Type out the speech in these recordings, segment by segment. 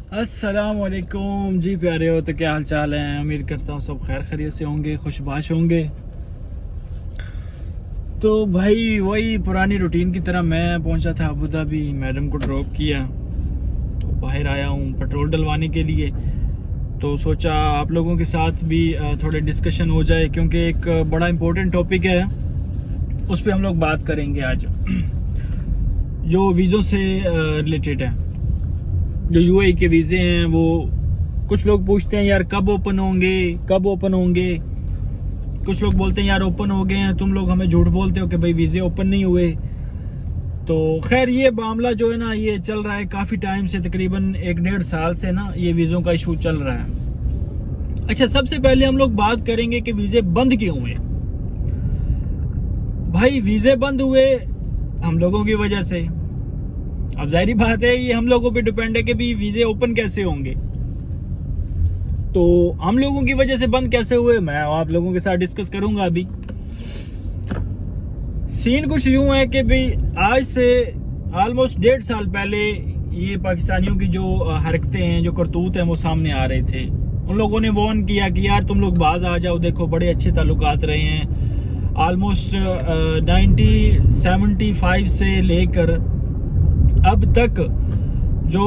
अस्सलाम वालेकुम जी प्यारे हो, तो क्या हाल चाल है। उम्मीद करता हूँ सब खैर खैरियत से होंगे, खुशबाश होंगे। तो भाई वही पुरानी रूटीन की तरह मैं पहुंचा था अबू धाबी, मैडम को ड्रॉप किया तो बाहर आया हूँ पेट्रोल डलवाने के लिए। तो सोचा आप लोगों के साथ भी थोड़े डिस्कशन हो जाए, क्योंकि एक बड़ा इम्पोर्टेंट टॉपिक है, उस पर हम लोग बात करेंगे आज जो वीज़ों से रिलेटेड है। जो यूएई के वीज़े हैं वो कुछ लोग पूछते हैं यार कब ओपन होंगे। कुछ लोग बोलते हैं यार ओपन हो गए हैं, तुम लोग हमें झूठ बोलते हो कि भाई वीज़े ओपन नहीं हुए। तो खैर ये मामला जो है ना ये चल रहा है काफ़ी टाइम से, तकरीबन 1-1.5 साल से ना ये वीज़ों का इशू चल रहा है। अच्छा, सबसे पहले हम लोग बात करेंगे कि वीज़े बंद क्यों हुए। भाई वीज़े बंद हुए हम लोगों की वजह से। अब जाहिर बात है ये हम लोगों पे डिपेंड है कि भी वीज़े ओपन कैसे होंगे। तो हम लोगों की वजह से बंद कैसे हुए मैं आप लोगों के साथ डिस्कस करूंगा। अभी सीन कुछ यूं है कि भाई आज से ऑलमोस्ट 1.5 साल पहले ये पाकिस्तानियों की जो हरकतें हैं, जो करतूत हैं, वो सामने आ रहे थे। उन लोगों ने वार्न किया कि यार तुम लोग बाज आ जाओ, देखो बड़े अच्छे ताल्लुकात रहे हैं। ऑलमोस्ट 1975 से लेकर अब तक जो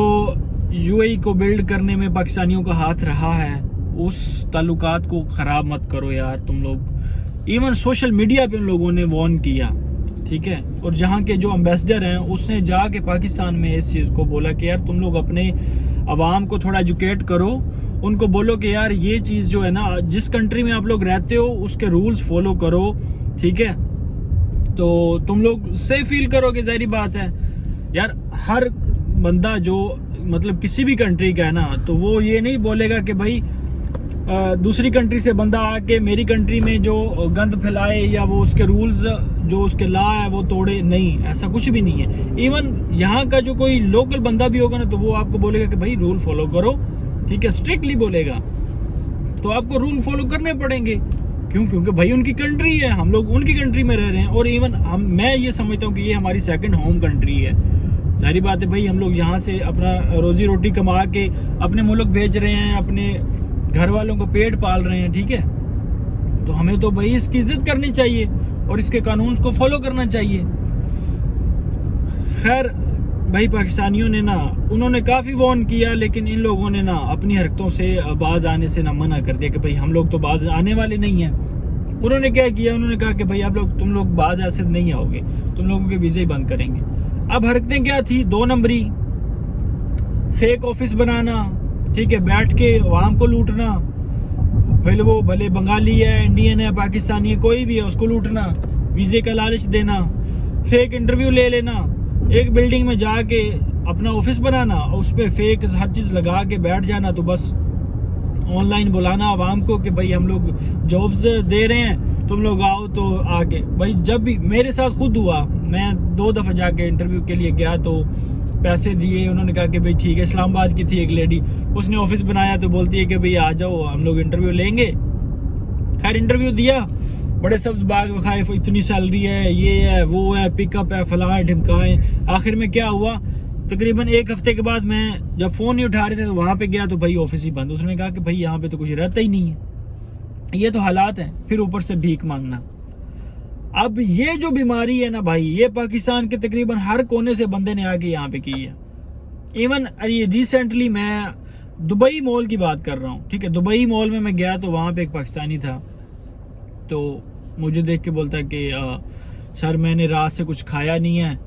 यूएई को बिल्ड करने में पाकिस्तानियों का हाथ रहा है, उस ताल्लुकात को ख़राब मत करो यार तुम लोग। इवन सोशल मीडिया पे उन लोगों ने वार्न किया, ठीक है। और जहाँ के जो एम्बेसडर हैं उसने जाके पाकिस्तान में इस चीज़ को बोला कि यार तुम लोग अपने अवाम को थोड़ा एजुकेट करो, उनको बोलो कि यार ये चीज़ जो है ना, जिस कंट्री में आप लोग रहते हो उसके रूल्स फॉलो करो, ठीक है। तो तुम लोग सेफ फील करोगे। ज़ाहिर बात है यार, हर बंदा जो मतलब किसी भी कंट्री का है ना, तो वो ये नहीं बोलेगा कि भाई दूसरी कंट्री से बंदा आके मेरी कंट्री में जो गंद फैलाए या वो उसके रूल्स जो उसके लॉ है वो तोड़े। नहीं, ऐसा कुछ भी नहीं है। इवन यहाँ का जो कोई लोकल बंदा भी होगा ना, तो वो आपको बोलेगा कि भाई रूल फॉलो करो, ठीक है, स्ट्रिक्टली बोलेगा। तो आपको रूल फॉलो करने पड़ेंगे। क्यों? क्योंकि भाई उनकी कंट्री है, हम लोग उनकी कंट्री में रह रहे हैं। और इवन मैं ये समझता हूँ कि ये हमारी सेकंड होम कंट्री है। जाहिर बात है भाई, हम लोग यहाँ से अपना रोजी रोटी कमा के अपने मुल्क भेज रहे हैं, अपने घर वालों को पेट पाल रहे हैं, ठीक है। तो हमें तो भाई इसकी इज्जत करनी चाहिए और इसके कानून को फॉलो करना चाहिए। खैर भाई पाकिस्तानियों ने ना, उन्होंने काफ़ी वार्न किया, लेकिन इन लोगों ने ना अपनी हरकतों से बाज आने से ना मना कर दिया कि भाई हम लोग तो बाज आने वाले नहीं हैं। उन्होंने क्या किया, उन्होंने कहा कि भाई तुम लोग बाज ऐसे नहीं आओगे, तुम लोगों के वीज़े ही बंद करेंगे। अब हरकतें क्या थी? 2 नंबरी, फेक ऑफिस बनाना, ठीक है, बैठ के आवाम को लूटना, भले बंगाली है, इंडियन है, पाकिस्तानी है, कोई भी है, उसको लूटना, वीज़े का लालच देना, फेक इंटरव्यू ले लेना, एक बिल्डिंग में जाके अपना ऑफिस बनाना, उस पर फेक हर चीज़ लगा के बैठ जाना। तो बस ऑनलाइन बुलाना आवाम को कि भाई हम लोग जॉब्स दे रहे हैं, तुम लोग आओ। तो आके भाई जब भी मेरे साथ खुद हुआ, मैं 2 दफ़ा जाके इंटरव्यू के लिए गया, तो पैसे दिए, उन्होंने कहा कि भाई ठीक है। इस्लामाबाद की थी एक लेडी, उसने ऑफिस बनाया, तो बोलती है कि भाई आ जाओ हम लोग इंटरव्यू लेंगे। खैर इंटरव्यू दिया, बड़े सब्ज बाग खाए, इतनी सैलरी है, ये है, वो है, पिकअप है, फलाएं ढिमकाएं। आखिर में क्या हुआ, तकरीबन 1 हफ्ते के बाद मैं जब फ़ोन नहीं उठा रहे थे तो वहाँ पे गया, तो भाई ऑफिस ही बंद। उसने कहा कि भाई यहाँ पे तो कुछ रहता ही नहीं है। ये तो हालात हैं। फिर ऊपर से भीख मांगना। अब ये जो बीमारी है ना भाई, ये पाकिस्तान के तकरीबन हर कोने से बंदे ने आके यहाँ पे की है। इवन रिसेंटली मैं दुबई मॉल की बात कर रहा हूँ, ठीक है। दुबई मॉल में मैं गया तो वहाँ पे एक पाकिस्तानी था, तो मुझे देख के बोलता कि सर मैंने रात से कुछ खाया नहीं है,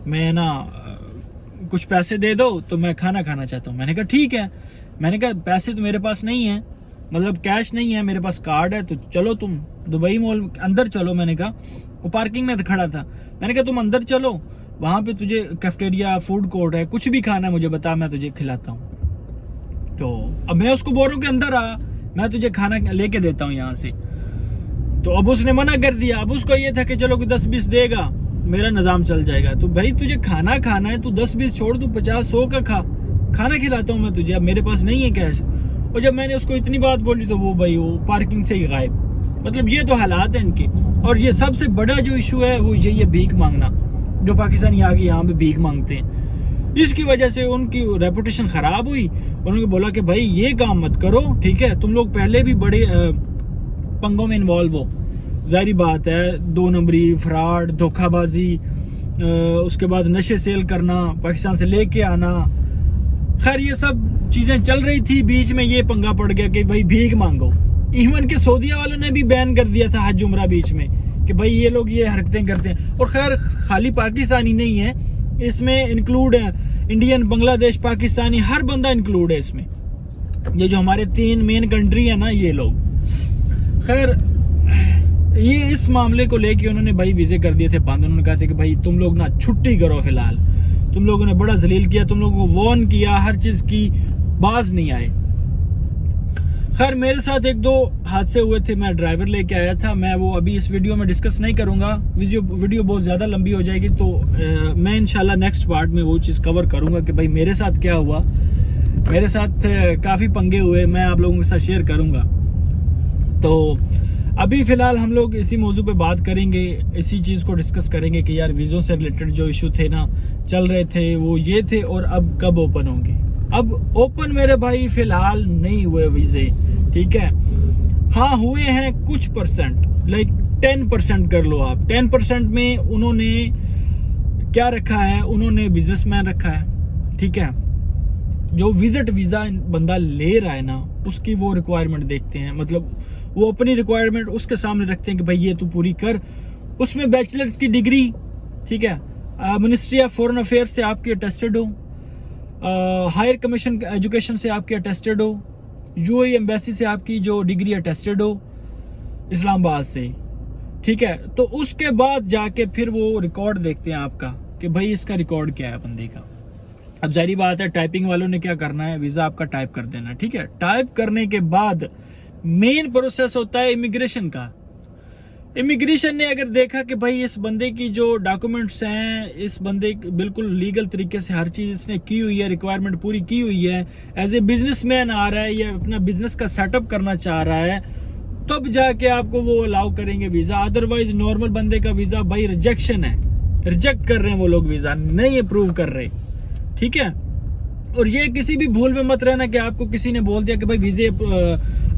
मैं ना कुछ पैसे दे दो तो मैं खाना खाना चाहता हूँ। मैंने कहा ठीक है। मैंने कहा पैसे तो मेरे पास नहीं है, मतलब कैश नहीं है, मेरे पास कार्ड है, तो चलो तुम दुबई मॉल अंदर चलो। मैंने कहा, वो पार्किंग में खड़ा था, मैंने कहा तुम अंदर चलो, वहाँ पे तुझे कैफेटेरिया फूड कोर्ट है, कुछ भी खाना है मुझे बता, मैं तुझे खिलाता हूँ। तो अब मैं उसको बोल रहा हूँ कि अंदर आ, मैं तुझे खाना लेके देता हूँ यहाँ से। तो अब उसने मना कर दिया। अब उसको ये था कि चलो कोई 10-20 देगा, मेरा निज़ाम चल जाएगा। तो भाई तुझे खाना खाना है, तू 10-20 छोड़, तू 50-100 का खाना खिलाता हूँ मैं तुझे, अब मेरे पास नहीं है कैश। और जब मैंने उसको इतनी बात बोली तो वो भाई वो पार्किंग से ही गायब। मतलब ये तो हालात हैं इनके। और ये सबसे बड़ा जो इशू है वो यही है, भीख मांगना। जो पाकिस्तानी आगे यहाँ पे भीख मांगते हैं, इसकी वजह से उनकी रेपुटेशन ख़राब हुई। उन्होंने बोला कि भाई ये काम मत करो, ठीक है, तुम लोग पहले भी बड़े पंगों में इन्वॉल्व हो, जाहिर बात है, 2 नंबरी, फ्रॉड, धोखाबाजी, उसके बाद नशे सेल करना, पाकिस्तान से लेके आना, खैर ये सब चीज़ें चल रही थी। बीच में ये पंगा पड़ गया कि भाई भीख मांगो। इवन के सऊदीया वालों ने भी बैन कर दिया था हज उम्रा बीच में कि भाई ये लोग ये हरकतें करते हैं। और खैर खाली पाकिस्तानी नहीं है, इसमें इंक्लूड है इंडियन, बांग्लादेश, पाकिस्तानी, हर बंदा इंक्लूड है इसमें। ये जो हमारे 3 मेन कंट्री है ना, ये लोग, खैर ये इस मामले को लेके उन्होंने भाई वीज़े कर दिए थे बंद। उन्होंने कहा था कि भाई तुम लोग ना छुट्टी करो, फिलहाल तुम लोगों ने बड़ा जलील किया, तुम लोगों को वार्न किया, हर चीज़ की, बाज नहीं आए। खैर मेरे साथ 1-2 हादसे हुए थे, मैं ड्राइवर लेके आया था, मैं वो अभी इस वीडियो में डिस्कस नहीं करूंगा, वीडियो बहुत ज़्यादा लंबी हो जाएगी, तो मैं इंशाल्लाह नेक्स्ट पार्ट में वो चीज़ कवर करूंगा कि भाई मेरे साथ क्या हुआ। मेरे साथ काफ़ी पंगे हुए, मैं आप लोगों के साथ शेयर करूंगा। तो अभी फ़िलहाल हम लोग इसी मौजू पे बात करेंगे, इसी चीज़ को डिस्कस करेंगे कि यार वीज़ों से रिलेटेड जो इशू थे ना, चल रहे थे, वो ये थे, और अब कब ओपन होंगे। अब ओपन मेरे भाई फ़िलहाल नहीं हुए वीज़े, ठीक है, हाँ हुए हैं कुछ परसेंट, लाइक 10% कर लो आप। 10% में उन्होंने क्या रखा है, उन्होंने बिजनेसमैन रखा है, ठीक है, जो विजिट वीज़ा बंदा ले रहा है ना, उसकी वो रिक्वायरमेंट देखते हैं, मतलब वो अपनी रिक्वायरमेंट उसके सामने रखते हैं कि भाई ये तू पूरी कर। उसमें बैचलर्स की डिग्री, ठीक है, मिनिस्ट्री ऑफ फॉरेन अफेयर से आपकी अटेस्टेड हो, हायर कमीशन एजुकेशन से आपकी अटेस्टेड हो, यूएई एम्बेसी से आपकी जो डिग्री अटेस्टेड हो इस्लामाबाद से, ठीक है। तो उसके बाद जाके फिर वो रिकॉर्ड देखते हैं आपका कि भाई इसका रिकॉर्ड क्या है बंदे का। अब जारी बात है, टाइपिंग वालों ने क्या करना है, वीज़ा आपका टाइप कर देना, ठीक है। टाइप करने के बाद मेन प्रोसेस होता है इमिग्रेशन का। इमिग्रेशन ने अगर देखा कि भाई इस बंदे की जो डॉक्यूमेंट्स हैं, इस बंदे बिल्कुल लीगल तरीके से हर चीज़ इसने की हुई है, रिक्वायरमेंट पूरी की हुई है, एज ए बिजनेसमैन आ रहा है या अपना बिजनेस का सेटअप करना चाह रहा है, तब जाके आपको वो अलाउ करेंगे वीज़ा। अदरवाइज नॉर्मल बंदे का वीज़ा भाई रिजेक्शन है, रिजेक्ट कर रहे हैं वो लोग, वीज़ा नहीं अप्रूव कर रहे, ठीक है। और ये किसी भी भूल में मत रहना कि आपको किसी ने बोल दिया कि भाई वीज़े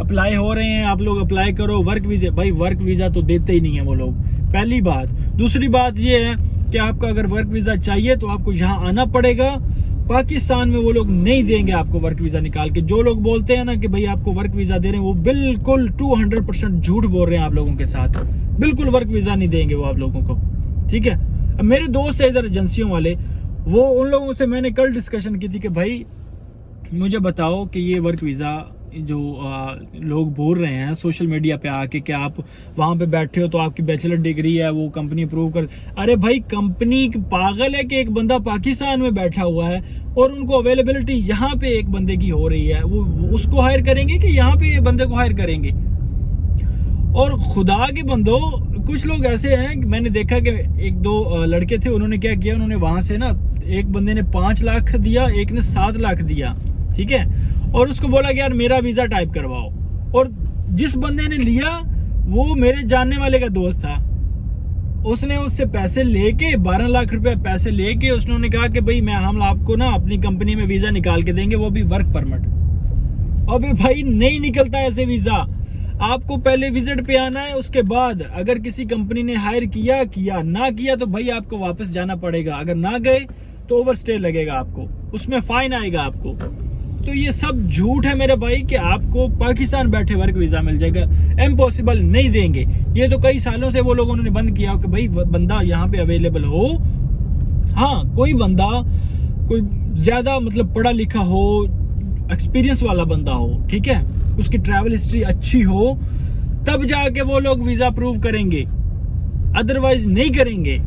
अप्लाई हो रहे हैं, आप लोग अप्लाई करो वर्क वीज़े। भाई वर्क वीज़ा तो देते ही नहीं है वो लोग, पहली बात। दूसरी बात ये है कि आपका अगर वर्क वीज़ा चाहिए तो आपको यहाँ आना पड़ेगा। पाकिस्तान में वो लोग नहीं देंगे आपको वर्क वीज़ा निकाल के। जो लोग बोलते हैं ना कि भाई आपको वर्क वीज़ा दे रहे हैं, वो बिल्कुल 200% झूठ बोल रहे हैं आप लोगों के साथ। बिल्कुल वर्क वीज़ा नहीं देंगे वो आप लोगों को, ठीक है। अब मेरे दोस्त है इधर एजेंसियों वाले, वो उन लोगों से मैंने कल डिस्कशन की थी कि भाई मुझे बताओ कि ये वर्क वीज़ा जो लोग बोल रहे हैं सोशल मीडिया पे आके कि आप वहाँ पे बैठे हो तो आपकी बैचलर डिग्री है, वो कंपनी अप्रूव कर। अरे भाई कंपनी पागल है कि एक बंदा पाकिस्तान में बैठा हुआ है और उनको अवेलेबिलिटी यहाँ पे एक बंदे की हो रही है, वो उसको हायर करेंगे कि यहाँ पे बंदे को हायर करेंगे। और खुदा के बंदो, कुछ लोग ऐसे हैं, मैंने देखा कि 1-2 लड़के थे, उन्होंने क्या किया, उन्होंने वहां से ना, एक बंदे ने 5 लाख दिया, एक ने 7 लाख दिया, ठीक है, और उसको बोला कि यार मेरा वीज़ा टाइप करवाओ। और जिस बंदे ने लिया वो मेरे जानने वाले का दोस्त था, उसने उससे पैसे लेके 12 लाख रुपए पैसे लेके उसने कहा कि भाई हम आपको ना अपनी कंपनी में वीज़ा निकाल के देंगे, वो भी वर्क परमिट। अबे भाई नहीं निकलता ऐसे वीज़ा, आपको पहले विजिट पे आना है, उसके बाद अगर किसी कंपनी ने हायर किया ना किया तो भाई आपको वापस जाना पड़ेगा। अगर ना गए तो ओवरस्टे लगेगा आपको, उसमें फाइन आएगा आपको। तो ये सब झूठ है मेरे भाई कि आपको पाकिस्तान बैठे वर्क वीज़ा मिल जाएगा, इम्पॉसिबल, नहीं देंगे। ये तो कई सालों से वो लोगों ने बंद किया कि भाई बंदा यहाँ पे अवेलेबल हो, हाँ कोई बंदा कोई ज्यादा मतलब पढ़ा लिखा हो, एक्सपीरियंस वाला बंदा हो, ठीक है, उसकी ट्रैवल हिस्ट्री अच्छी हो, तब जाके वो लोग वीज़ा अप्रूव करेंगे, अदरवाइज नहीं करेंगे।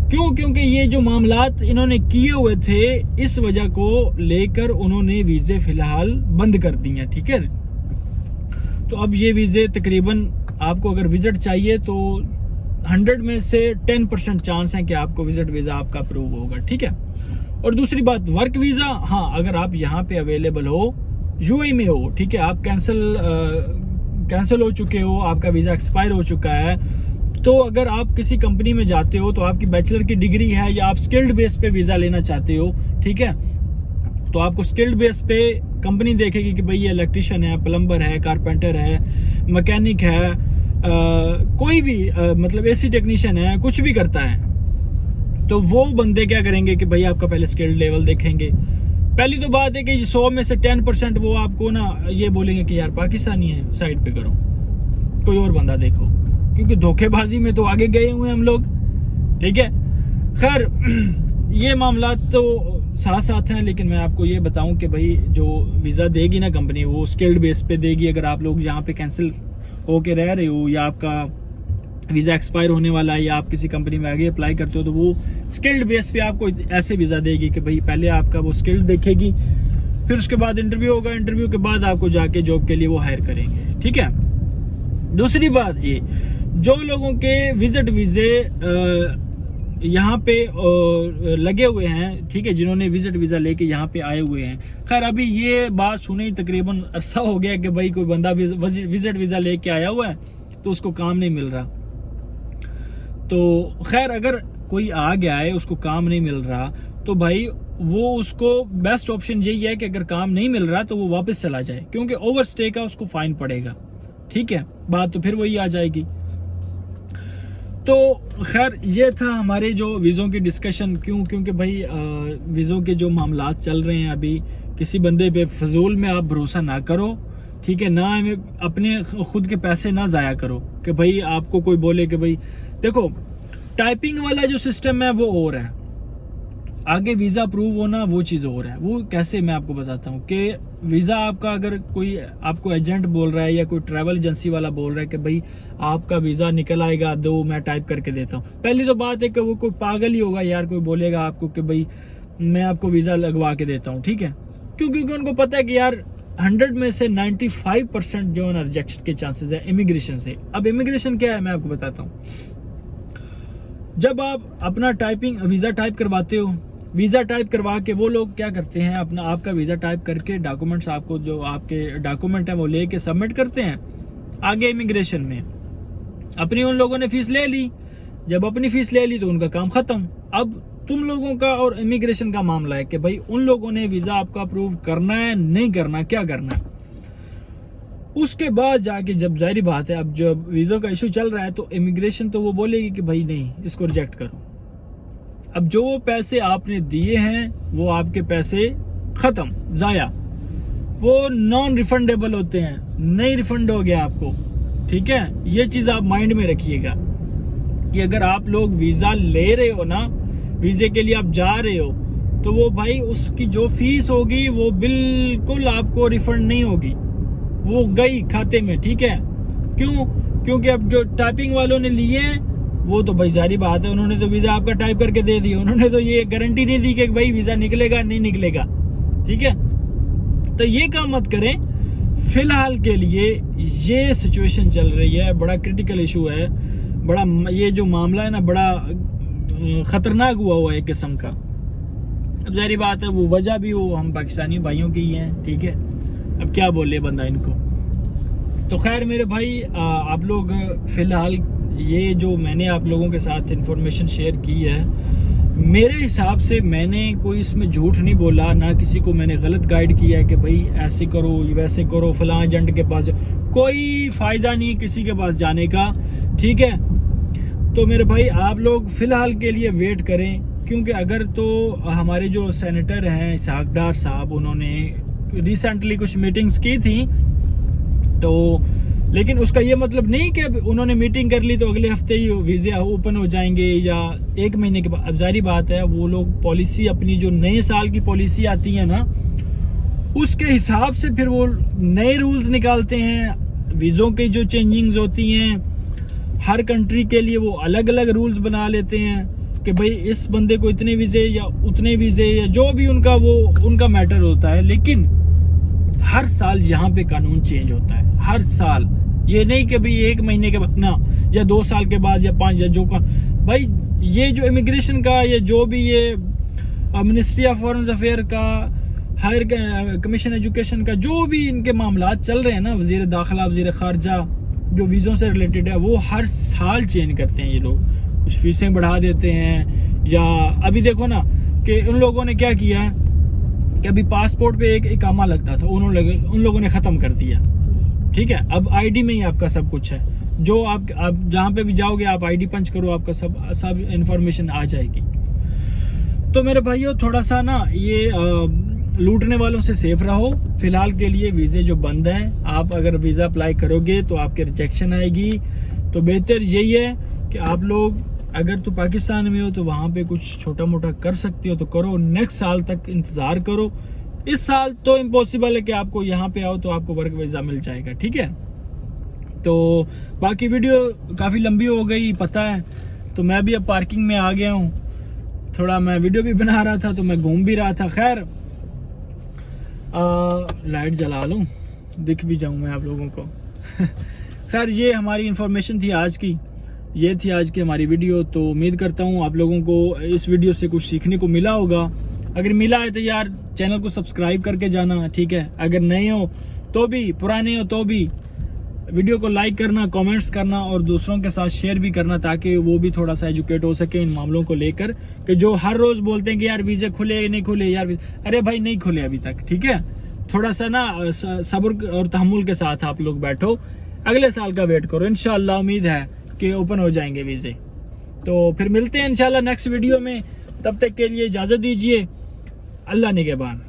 क्यों? क्योंकि ये जो मामलात इन्होंने किए हुए थे, इस वजह को लेकर उन्होंने वीज़े फिलहाल बंद कर दिए हैं, ठीक है। तो अब ये वीज़े तकरीबन आपको अगर विजिट चाहिए तो 100 में से 10% चांस है कि आपको विजिट वीज़ा आपका अप्रूव होगा, ठीक है। और दूसरी बात वर्क वीज़ा, हाँ अगर आप यहाँ पे अवेलेबल हो, यूएई में हो, ठीक है, आप कैंसिल हो चुके हो, आपका वीज़ा एक्सपायर हो चुका है, तो अगर आप किसी कंपनी में जाते हो तो आपकी बैचलर की डिग्री है या आप स्किल्ड बेस पे वीज़ा लेना चाहते हो, ठीक है। तो आपको स्किल्ड बेस पे कंपनी देखेगी कि भाई ये इलेक्ट्रिशियन है, प्लम्बर है, कारपेंटर है, मैकेनिक है, कोई भी मतलब एसी टेक्नीशियन है, कुछ भी करता है। तो वो बंदे क्या करेंगे कि भाई आपका पहले स्किल्ड लेवल देखेंगे। पहली तो बात है कि 100 में से 10% वो आपको ना ये बोलेंगे कि यार पाकिस्तानी है, साइड पे करो, कोई और बंदा देखो, क्योंकि धोखेबाजी में तो आगे गए हुए हम लोग, ठीक है। खैर ये मामला तो साथ साथ हैं, लेकिन मैं आपको ये बताऊं कि भाई जो वीज़ा देगी ना कंपनी, वो स्किल्ड बेस पे देगी। अगर आप लोग यहाँ पे कैंसिल होके रह रहे हो, या आपका वीज़ा एक्सपायर होने वाला है, या आप किसी कंपनी में आगे अप्लाई करते हो, तो वो स्किल्ड बेस पे आपको ऐसे वीज़ा देगी कि भाई पहले आपका वो स्किल्ड देखेगी, फिर उसके बाद इंटरव्यू होगा, इंटरव्यू के बाद आपको जाके जॉब के लिए वो हायर करेंगे, ठीक है। दूसरी बात ये, जो लोगों के विजिट वीज़े यहाँ पे लगे हुए हैं, ठीक है, जिन्होंने विजिट वीज़ा लेके यहाँ पे आए हुए हैं। खैर अभी ये बात सुने ही तकरीबन अरसा हो गया कि भाई कोई बंदा विजिट वीज़ा लेके आया हुआ है तो उसको काम नहीं मिल रहा। तो खैर अगर कोई आ गया है, उसको काम नहीं मिल रहा, तो भाई वो उसको बेस्ट ऑप्शन यही है कि अगर काम नहीं मिल रहा तो वो वापस चला जाए, क्योंकि ओवर स्टे का उसको फाइन पड़ेगा, ठीक है। बात तो फिर वही आ जाएगी। तो खैर ये था हमारे जो वीज़ों की डिस्कशन। क्योंकि भाई वीज़ों के जो मामलात चल रहे हैं अभी, किसी बंदे पे फजूल में आप भरोसा ना करो, ठीक है ना। अपने खुद के पैसे ना ज़ाया करो कि भाई आपको कोई बोले कि भाई देखो टाइपिंग वाला जो सिस्टम है वो और है, आगे वीज़ा अप्रूव होना वो चीज़ और है। वो कैसे, मैं आपको बताता हूँ कि वीज़ा आपका, अगर कोई आपको एजेंट बोल रहा है या कोई ट्रैवल एजेंसी वाला बोल रहा है कि भाई आपका वीज़ा निकल आएगा, दो मैं टाइप करके देता हूँ, पहली तो बात है कि वो कोई पागल ही होगा यार, कोई बोलेगा आपको कि भाई मैं आपको वीज़ा लगवा के देता हूँ, ठीक है। क्योंकि उनको पता है कि यार 100 में से 95% जो है ना रिजेक्शन के चांसेस है इमिग्रेशन से। अब इमिग्रेशन क्या है मैं आपको बताता हूँ। जब आप अपना टाइपिंग वीज़ा टाइप करवाते हो, वीज़ा टाइप करवा के वो लोग क्या करते हैं, अपना आपका वीज़ा टाइप करके डॉक्यूमेंट्स, आपको जो आपके डॉक्यूमेंट है वो लेके सबमिट करते हैं आगे इमिग्रेशन में। अपनी उन लोगों ने फीस ले ली, जब अपनी फीस ले ली तो उनका काम खत्म। अब तुम लोगों का और इमिग्रेशन का मामला है कि भाई उन लोगों ने वीज़ा आपका अप्रूव करना है, नहीं करना, क्या करना है। उसके बाद जाके जब जाहिर बात है, अब जब वीज़ा का इशू चल रहा है तो इमिग्रेशन तो वो बोलेगी कि भाई नहीं, इसको रिजेक्ट करो। अब जो पैसे आपने दिए हैं वो आपके पैसे खत्म, जाया, वो नॉन रिफंडेबल होते हैं, नहीं रिफंड हो गया आपको, ठीक है। ये चीज़ आप माइंड में रखिएगा कि अगर आप लोग वीज़ा ले रहे हो ना, वीज़े के लिए आप जा रहे हो, तो वो भाई उसकी जो फीस होगी वो बिल्कुल आपको रिफंड नहीं होगी, वो गई खाते में, ठीक है। क्यों? क्योंकि अब जो टाइपिंग वालों ने लिए वो तो भाई सारी बात है, उन्होंने तो वीज़ा आपका टाइप करके दे दिया, उन्होंने तो ये गारंटी नहीं दी कि भाई वीज़ा निकलेगा नहीं निकलेगा, ठीक है। तो ये काम मत करें। फिलहाल के लिए ये सिचुएशन चल रही है, बड़ा क्रिटिकल इशू है, बड़ा ये जो मामला है ना बड़ा खतरनाक हुआ है एक किस्म का। अब जारी बात है वो वजह भी वो हम पाकिस्तानी भाइयों की ही हैं, ठीक है। अब क्या बोले बंदा इनको। तो खैर मेरे भाई आप लोग फिलहाल ये जो मैंने आप लोगों के साथ इन्फॉर्मेशन शेयर की है, मेरे हिसाब से मैंने कोई इसमें झूठ नहीं बोला, ना किसी को मैंने गलत गाइड किया है कि भाई ऐसे करो वैसे करो, फलां एजेंट के पास जाओ। कोई फ़ायदा नहीं किसी के पास जाने का, ठीक है। तो मेरे भाई आप लोग फ़िलहाल के लिए वेट करें, क्योंकि अगर तो हमारे जो सेनेटर हैं इसहाक डार साहब, उन्होंने रिसेंटली कुछ मीटिंग्स की थी, तो लेकिन उसका ये मतलब नहीं कि अब उन्होंने मीटिंग कर ली तो अगले हफ्ते ही वीज़ा ओपन हो जाएंगे या एक महीने के बाद। अब जारी बात है वो लोग पॉलिसी अपनी जो नए साल की पॉलिसी आती है ना, उसके हिसाब से फिर वो नए रूल्स निकालते हैं। वीज़ों की जो चेंजिंग्स होती हैं हर कंट्री के लिए वो अलग अलग रूल्स बना लेते हैं कि भाई इस बंदे को इतने वीज़े या उतने वीज़े या जो भी उनका वो उनका मैटर होता है। लेकिन हर साल यहाँ पे कानून चेंज होता है, हर साल। ये नहीं कि भाई एक महीने के बाद ना, या 2 साल के बाद या 5 या जो का भाई ये जो इमिग्रेशन का या जो भी ये मिनिस्ट्री ऑफ फॉरेन अफेयर का, हायर कमीशन एजुकेशन का, जो भी इनके मामलात चल रहे हैं ना, वजीर दाखिला वजीर खारजा जो वीज़ों से रिलेटेड है, वो हर साल चेंज करते हैं ये लोग। कुछ फीसें बढ़ा देते हैं, या अभी देखो ना कि उन लोगों ने क्या किया कि अभी पासपोर्ट पे एक इकामा लगता था, उन लोगों ने ख़त्म कर दिया। ठीक है, अब आईडी में ही आपका सब कुछ है, जो आप जहाँ पे भी जाओगे आप आईडी पंच करो, आपका सब इंफॉर्मेशन आ जाएगी। तो मेरे भाइयों थोड़ा सा ना ये लूटने वालों से सेफ रहो। फिलहाल के लिए वीज़े जो बंद हैं, आप अगर वीज़ा अप्लाई करोगे तो आपके रिजेक्शन आएगी। तो बेहतर यही है कि आप लोग अगर तो पाकिस्तान में हो तो वहाँ पे कुछ छोटा मोटा कर सकते हो तो करो, नेक्स्ट साल तक इंतज़ार करो। इस साल तो इम्पॉसिबल है कि आपको यहाँ पे आओ तो आपको वर्क वीज़ा मिल जाएगा। ठीक है, तो बाकी वीडियो काफ़ी लंबी हो गई पता है, तो मैं भी अब पार्किंग में आ गया हूँ। थोड़ा मैं वीडियो भी बना रहा था तो मैं घूम भी रहा था। खैर लाइट जला लूँ, दिख भी जाऊँ मैं आप लोगों को। खैर ये हमारी इन्फॉर्मेशन थी आज की, ये थी आज की हमारी वीडियो। तो उम्मीद करता हूँ आप लोगों को इस वीडियो से कुछ सीखने को मिला होगा। अगर मिला है तो यार चैनल को सब्सक्राइब करके जाना। ठीक है, अगर नहीं हो तो भी, पुराने हो तो भी वीडियो को लाइक करना, कमेंट्स करना और दूसरों के साथ शेयर भी करना, ताकि वो भी थोड़ा सा एजुकेट हो सके इन मामलों को लेकर। कि जो हर रोज बोलते हैं कि यार वीज़े खुले नहीं खुले यार, अरे भाई नहीं खुले अभी तक। ठीक है, थोड़ा सा ना सब्र और तहम्मुल के साथ आप लोग बैठो, अगले साल का वेट करो, इंशाल्लाह उम्मीद है कि ओपन हो जाएंगे वीज़े। तो फिर मिलते हैं इंशाल्लाह नेक्स्ट वीडियो में, तब तक के लिए इजाज़त दीजिए। अल्लाह निगहबान।